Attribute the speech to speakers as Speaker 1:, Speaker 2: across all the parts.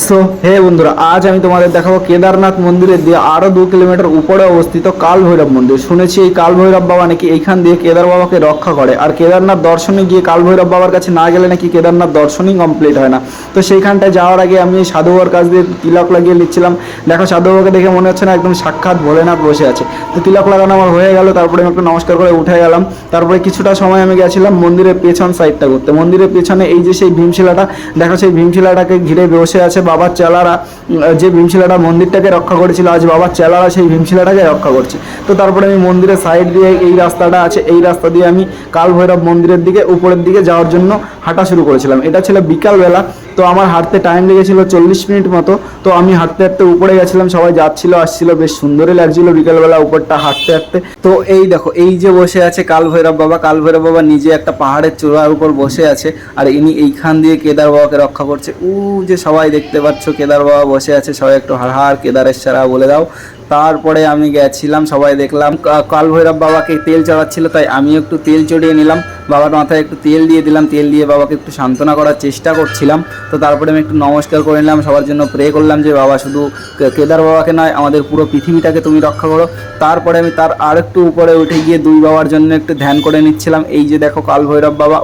Speaker 1: So hey বন্ধুরা, আজ আমি তোমাদের দেখাবো কেদারনাথ মন্দিরের দিয়ে আরো 2 কিলোমিটার উপরে অবস্থিত কাল ভৈরব মন্দির। শুনেছি এই কাল ভৈরব বাবা নাকি এইখান দিয়ে কেদার বাবাকে রক্ষা করে, আর কেদারনাথ দর্শনে গিয়ে কাল ভৈরব বাবার কাছে না গেলে নাকি কেদারনাথ দর্শনই কমপ্লিট হয় না। তো সেইখানটায় যাওয়ার আগে আমি সাধু বাবার কাছ দিয়ে তিলক লাগিয়ে নিচ্ছিলাম। দেখো সাধু বাবাকে দেখে মনে হচ্ছে না একদম সাক্ষাৎ ভোলেনাথ বসে আছে। তো তিলক লাগানো আমার হয়ে গেল, তারপরে আমি একটু নমস্কার করে উঠে গেলাম। তারপরে কিছুটা সময় আমি গেছিলাম মন্দিরের পেছন সাইডটা ঘুরতে। মন্দিরের পেছনে এই যে সেই ভীমশিলাটা দেখো, সেই ভীমশিলাটাকে ঘিরে বসে আছে বাবার চেলারা। যে ভীমশিলাটা মন্দিরটাকে রক্ষা করেছিল, আজ বাবার চেলারা সেই ভীমশিলাটাকে রক্ষা করছে। তো তারপরে আমি মন্দিরের সাইড দিয়ে এই রাস্তাটা আছে, এই রাস্তা দিয়ে আমি কাল ভৈরব মন্দিরের দিকে উপরের দিকে যাওয়ার জন্য হাঁটা শুরু করেছিলাম। এটা ছিল বিকালবেলা, তো আমার হাঁটতে টাইম লেগেছিল 40 মিনিট মতো। তো আমি হাঁটতে হাঁটতে উপরে গেছিলাম, সবাই যাচ্ছিল আসছিল, বেশ সুন্দরই লাগছিল বিকালবেলা উপরটা হাঁটতে হাঁটতে। তো এই দেখো, এই যে বসে আছে কাল ভৈরব বাবা, কাল ভৈরব বাবা নিজে একটা পাহাড়ের চূড়ার উপর বসে আছে, আর ইনি এইখান দিয়ে কেদার বাবাকে রক্ষা করছে। যে সবাই দেখতে পাচ্ছ কেদার বাবা বসে আছে, সবাই একটু হার হার কেদারেশ্বরা বলে দাও। তারপরে আমি গেছিলাম, সবাই দেখলাম কাল ভৈরব বাবাকে তেল চড়াচ্ছিল, তাই আমি একটু তেল চড়িয়ে নিলাম, বাবার মাথায় একটু তেল দিয়ে দিলাম, তেল দিয়ে বাবাকে একটু সান্ত্বনা করার চেষ্টা করছিলাম। তো তারপরে আমি একটু নমস্কার করে নিলাম, সবার জন্য প্রে করলাম যে বাবা শুধু কেদার বাবাকে নয় আমাদের পুরো পৃথিবীটাকে তুমি রক্ষা করো। তারপরে আমি তার আর একটু উপরে উঠে গিয়ে দুই বাবার জন্য একটু ধ্যান করে নিচ্ছিলাম। এই যে দেখো কাল ভৈরব বাবা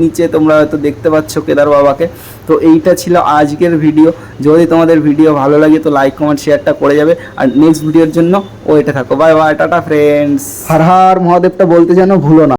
Speaker 1: নিচে তোমরা হয়তো দেখতে পাচ্ছ কেদার বাবাকে। তো এইটা ছিল আজকের ভিডিও। যদি তোমাদের ভিডিও ভালো লাগে তো লাইক কমেন্ট শেয়ারটা করে যাবে, আর নেক্সট ভিডিওর জন্য ওয়েটে থাকো। Bye bye, tata friends. Har Har মহাদেবটা বলতে যেন ভুলো না।